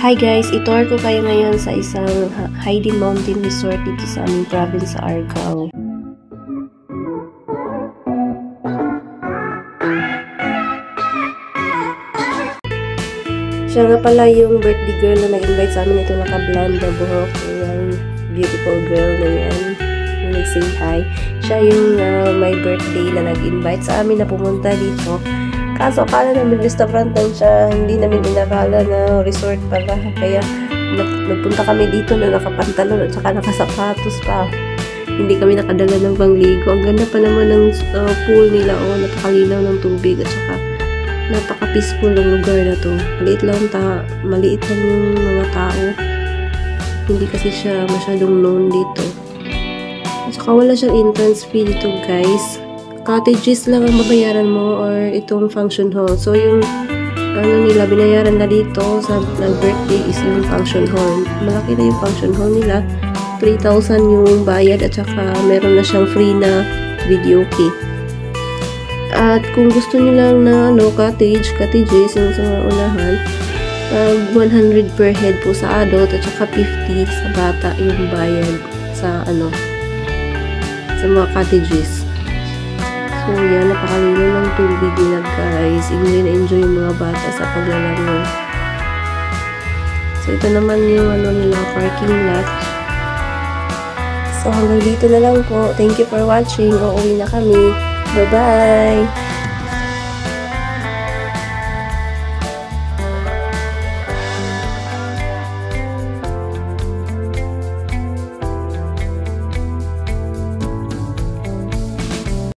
Hi guys, itour ko kayo ngayon sa isang hiding mountain resort dito sa aming province sa Argao. Siya nga pala yung birthday girl na nag-invite sa amin. Ito naka-blonde na buhok. Yung beautiful girl na yan. Yung nag-say hi. Siya yung my birthday na nag-invite sa amin na pumunta dito. Kaso akala namin restaurant lang siya, hindi namin inakala na resort pala. Kaya nagpunta kami dito na nakapantalon at saka nakasapatos pa. Hindi kami nakadala ng pangligo. Ang ganda pa naman ng pool nila. Napakalinaw ng tubig at saka napaka-peaceful ng lugar na to. Maliit lang yung mga tao. Hindi kasi siya masyadong known dito. At saka wala siyang entrance fee dito guys. Cottages lang ang babayaran mo or itong function hall. So yung nila binayaran na dito sa birthday is yung function hall. Malaki na yung function hall nila. 3,000 yung bayad at saka meron na siyang free na video key. At kung gusto niyo lang na cottages yung sa unahan, 100 per head po sa adult at saka 50 sa bata yung bayad sa sa mga cottages. So yan, napakalino ng tubig nila guys. Enjoy na enjoy yung mga bata sa paglalaro. So ito naman yung nila, parking lot. So hanggang dito na lang po. Thank you for watching. Uuwi na kami. Bye-bye!